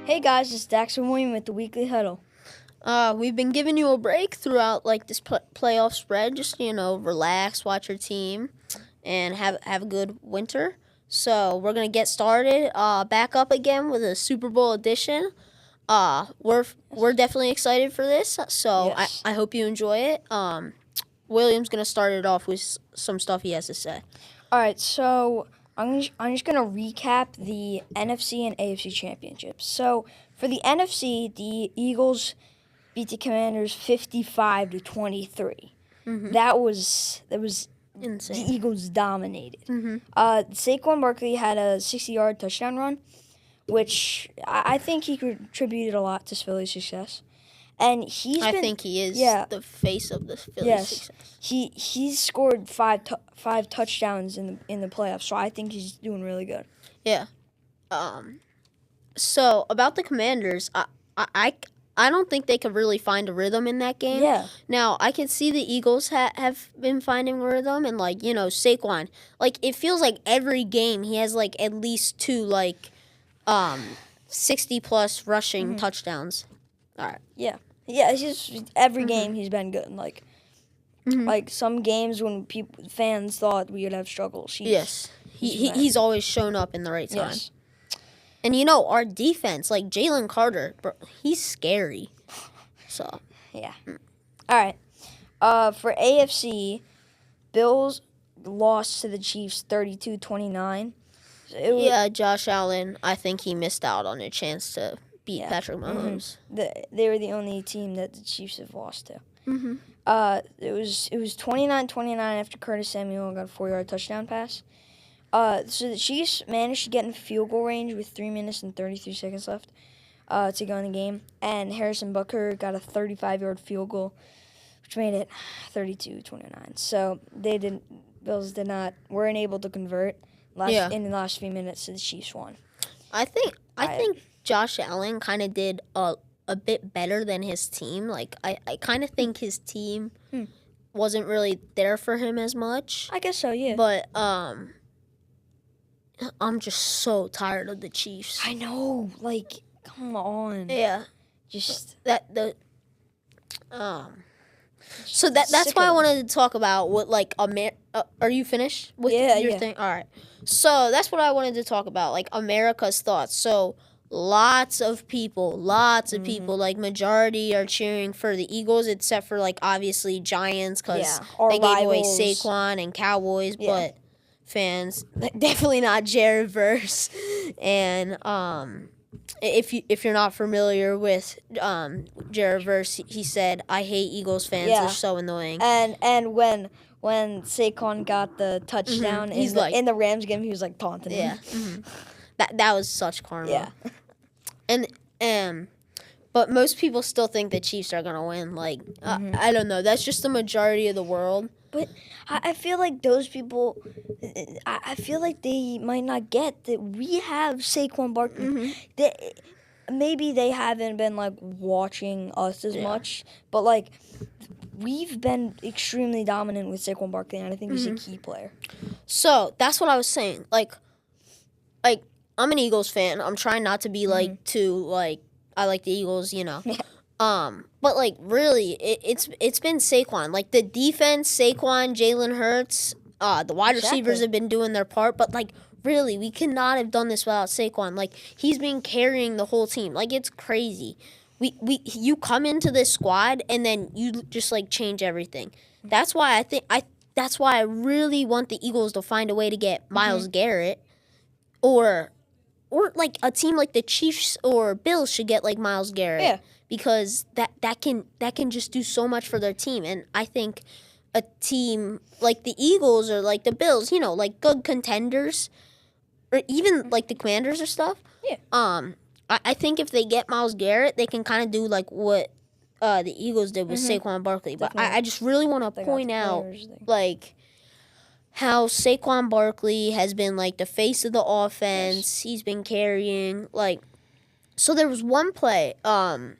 Hey guys, it's Dax and William with the Weekly Huddle. We've been giving you a break throughout this playoff spread. Just relax, watch your team, and have a good winter. So we're gonna get started. Back up again with a Super Bowl edition. We're definitely excited for this. So Yes. I hope you enjoy it. William's gonna start it off with some stuff he has to say. All right, so I'm just gonna recap the NFC and AFC championships. So for the NFC, the Eagles beat the Commanders 55-23. Mm-hmm. That was Insane. The Eagles dominated. Mm-hmm. Saquon Barkley had a 60-yard touchdown run, which I think he contributed a lot to Philly's success. And I think he is the face of the Phillies' success. He's scored five touchdowns in the playoffs, so I think he's doing really good. Yeah. So about the Commanders, I don't think they could really find a rhythm in that game. Yeah. Now I can see the Eagles have been finding a rhythm, and Saquon, it feels like every game he has at least two 60+ rushing touchdowns. All right. Yeah. Yeah, it's just every game he's been good. Like some games when fans thought we would have struggles. He's always shown up in the right time. Yes. And our defense, Jalen Carter, bro, he's scary. So yeah. All right. For AFC, Bills lost to the Chiefs 32-29. Josh Allen, I think he missed out on a chance to beat Patrick Mahomes. They were the only team that the Chiefs have lost to. Mm-hmm. It was 29-29 after Curtis Samuel got a 4-yard touchdown pass. So the Chiefs managed to get in field goal range with 3 minutes and 33 seconds left to go in the game, and Harrison Butker got a 35-yard field goal, which made it 32-29. So Bills weren't able to convert in the last few minutes, so the Chiefs won. I think Josh Allen kind of did a bit better than his team. I kind of think his team wasn't really there for him as much. I guess so, yeah. But I'm just so tired of the Chiefs. I know, come on. Yeah. Just So that's why I wanted to talk about what are you finished with your thing? All right. So that's what I wanted to talk about, America's thoughts. So lots of people, majority are cheering for the Eagles, except for obviously Giants because they gave away Saquon, and Cowboys, but fans definitely not Jared Verse. And if you're not familiar with Jared Verse, he said, "I hate Eagles fans. They're so annoying." And when Saquon got the touchdown in the Rams game, he was taunting him. That was such karma. Yeah. But most people still think the Chiefs are gonna win. I don't know. That's just the majority of the world. But I feel like those people, I feel like they might not get that we have Saquon Barkley. Maybe they haven't been watching us as much, but we've been extremely dominant with Saquon Barkley, and I think he's a key player. So that's what I was saying. I'm an Eagles fan. I'm trying not to be I like the Eagles, But really, it's been Saquon. The defense, Saquon, Jalen Hurts, the wide receivers have been doing their part. But really, we could not have done this without Saquon. He's been carrying the whole team. It's crazy. You come into this squad and then you just change everything. That's why that's why I really want the Eagles to find a way to get Myles Garrett, or a team like the Chiefs or Bills should get Myles Garrett. Yeah. Because that can just do so much for their team. And I think a team like the Eagles or the Bills, good contenders, or even the Commanders or stuff. Yeah. I think if they get Myles Garrett, they can kind of do what the Eagles did with Saquon Barkley. But I just really want to point out how Saquon Barkley has been the face of the offense. Yes. He's been carrying so there was one play so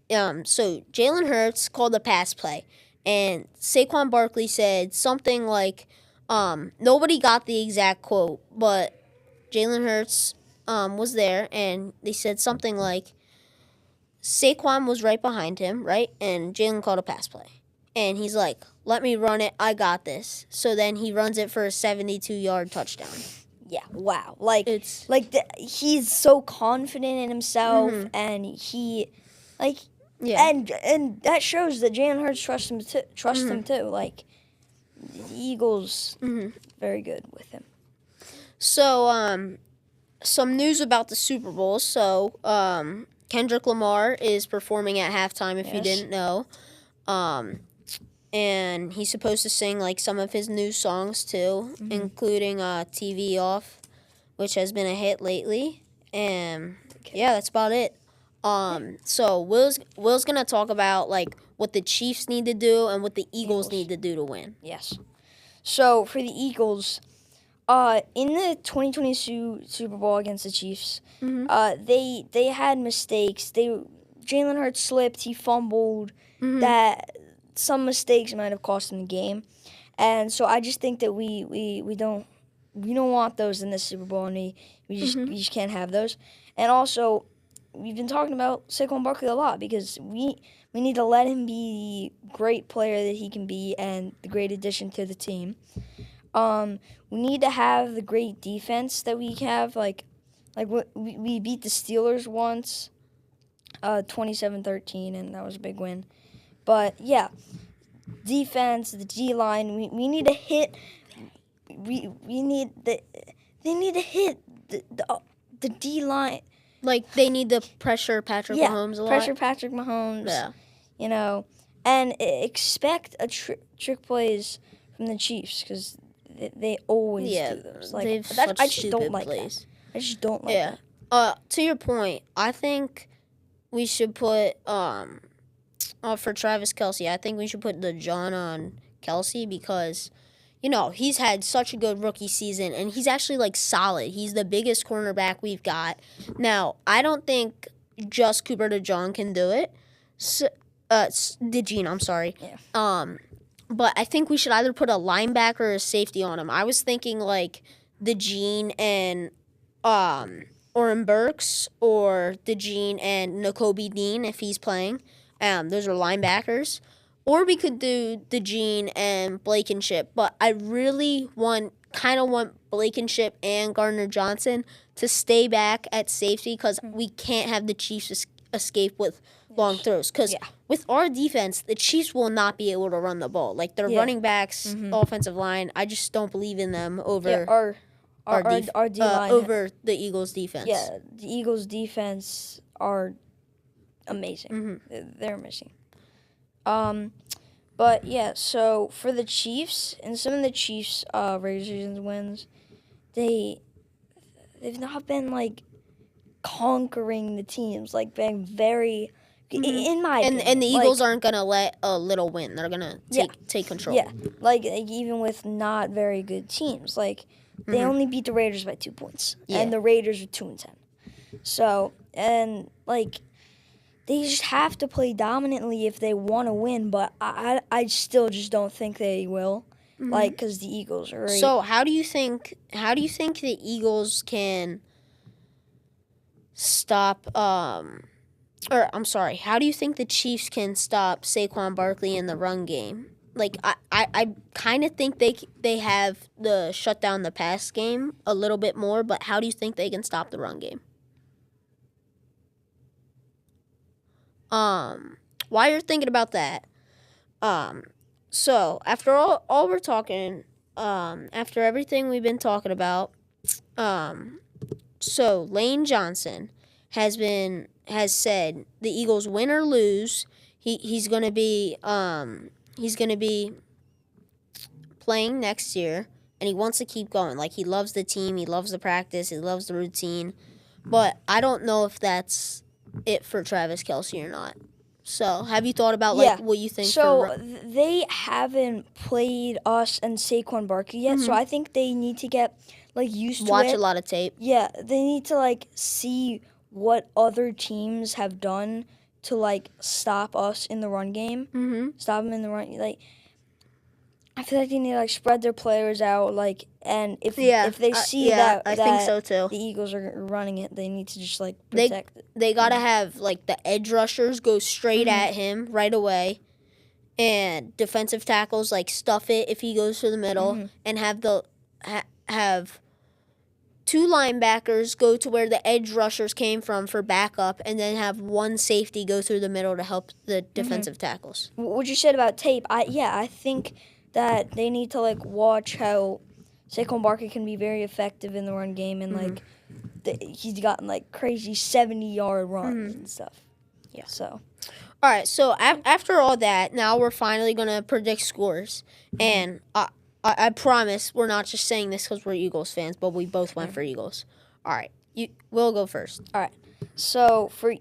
Jalen Hurts called a pass play, and Saquon Barkley said something Nobody got the exact quote, but Jalen Hurts was there, and they said something like, Saquon was right behind him, right? And Jalen called a pass play. And he's like, let me run it. I got this. So then he runs it for a 72-yard touchdown. Yeah, wow. He's so confident in himself, and he, and that shows that Jalen Hurts trusts him too. Like, the Eagles, very good with him. So, some news about the Super Bowl. So, Kendrick Lamar is performing at halftime, if you didn't know. And he's supposed to sing, like, some of his new songs, too, including TV Off, which has been a hit lately. And, yeah, that's about it. So Will's going to talk about, like, what the Chiefs need to do and what the Eagles need to do to win. Yes. So, for the Eagles, in the 2022 Super Bowl against the Chiefs, they had mistakes. Jalen Hurts slipped. He fumbled. That some mistakes might have cost him the game, and so I just think that we don't want those in this Super Bowl, and we just can't have those. And also, we've been talking about Saquon Barkley a lot because we need to let him be the great player that he can be and the great addition to the team. We need to have the great defense that we have. Like we beat the Steelers once, 27-13, and that was a big win. But yeah, defense, the D line, we need to hit. They need to hit the D line. Like, they need to pressure Patrick Mahomes a lot. Pressure Patrick Mahomes. Yeah. You know, and expect a trick plays from the Chiefs because they always do those. Like, I just don't like plays. that. I just don't like that. To your point, I think we should put for Travis Kelce, I think we should put the John on Kelce because, you know, he's had such a good rookie season, and he's actually, like, solid. He's the biggest cornerback we've got. Now, I don't think just Cooper DeJean can do it. So, DeJean, I'm sorry. Yeah. But I think we should either put a linebacker or a safety on him. I was thinking, like, DeJean and Oren Burks or DeJean and Nakobe Dean if he's playing. Those are linebackers. Or we could do DeJean and Blankenship. But I really want Blankenship and Gardner Johnson to stay back at safety because we can't have the Chiefs escape with long throws. Because with our defense, the Chiefs will not be able to run the ball. Like, their running backs, offensive line, I just don't believe in them over our D-line. Over the Eagles' defense. Yeah, the Eagles' defense are amazing. They're amazing. But yeah, so for the Chiefs and some of the Chiefs' regular season wins, they've not been like conquering the teams, like being very in my opinion. And the Eagles aren't gonna let a little win. They're gonna take control. Yeah, like even with not very good teams, like they only beat the Raiders by 2 points, and the Raiders are 2-10. So and like. They just have to play dominantly if they want to win, but I still just don't think they will, like because the Eagles are. So how do you think the Eagles can stop? How do you think the Chiefs can stop Saquon Barkley in the run game? Like I kind of think they have the shut down the pass game a little bit more, but how do you think they can stop the run game? While you're thinking about that, so after all we're talking, after everything we've been talking about, so Lane Johnson has said the Eagles win or lose, he's gonna be playing next year, and he wants to keep going. Like, he loves the team, he loves the practice, he loves the routine, but I don't know if that's it for Travis Kelce or not. So, have you thought about what you think? So they haven't played us and Saquon Barkley yet. So I think they need to get used to it. Watch a lot of tape. Yeah, they need to see what other teams have done to stop us in the run game. Stop them in the run. I feel like they need to like spread their players out, like, and if they see I think so too. the Eagles are running it, they need to just like protect it. They gotta have like the edge rushers go straight at him right away, and defensive tackles like stuff it if he goes to the middle, and have have two linebackers go to where the edge rushers came from for backup, and then have one safety go through the middle to help the defensive tackles. What you said about tape, I think that they need to like watch how Saquon Barkley can be very effective in the run game, and like he's gotten like crazy 70-yard runs and stuff. Yeah. So. All right. So after all that, now we're finally gonna predict scores, and I promise we're not just saying this because we're Eagles fans, but we both went for Eagles. All right. We'll go first. All right. So for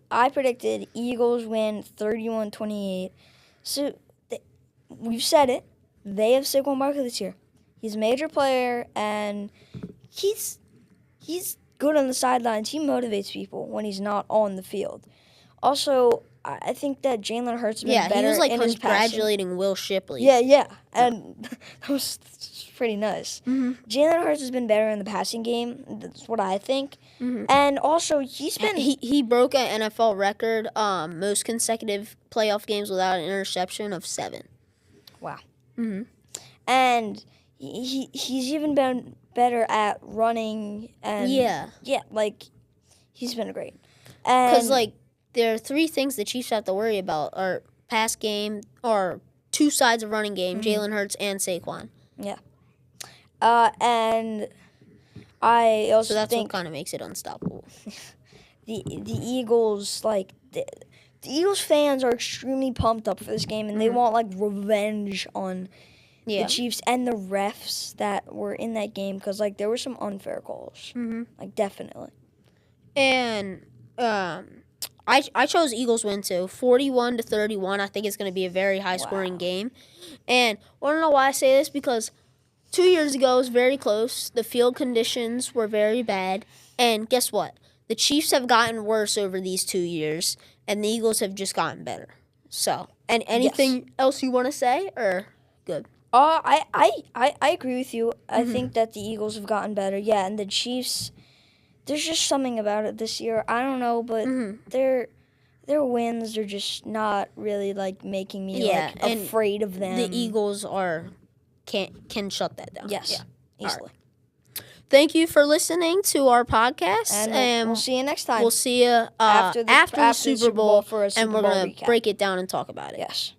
I predicted Eagles win 31-28. So we've said it. They have Saquon Barkley this year. He's a major player, and he's good on the sidelines. He motivates people when he's not on the field. Also, I think that Jalen Hurts has been better. Yeah, he was like in congratulating Will Shipley. Yeah, and that was pretty nice. Jalen Hurts has been better in the passing game. That's what I think. And also, he's been he broke an NFL record, most consecutive playoff games without an interception of 7. Wow. And he's even been better at running, and like he's been great. Because like there are 3 things the Chiefs have to worry about: are pass game, or 2 sides of running game, Jalen Hurts and Saquon. Yeah. And I also so that's think what kind of makes it unstoppable. the Eagles, like the Eagles fans are extremely pumped up for this game, and they want like revenge on the Chiefs and the refs that were in that game, because like there were some unfair calls, like definitely. And I chose Eagles win too, 41-31. I think it's going to be a very high scoring game, and want to know why I say this? Because 2 years ago it was very close. The field conditions were very bad, and guess what? The Chiefs have gotten worse over these 2 years, and the Eagles have just gotten better. So, and anything else you want to say, or good? I agree with you. I think that the Eagles have gotten better. Yeah, and the Chiefs, there's just something about it this year. I don't know, but their wins are just not really like making me like afraid of them. The Eagles can shut that down. Yes, easily. Right. Thank you for listening to our podcast, and we'll see you next time. We'll see you after the Super Bowl, for a Super and we're Bowl gonna recap. break it down and talk about it. Yes.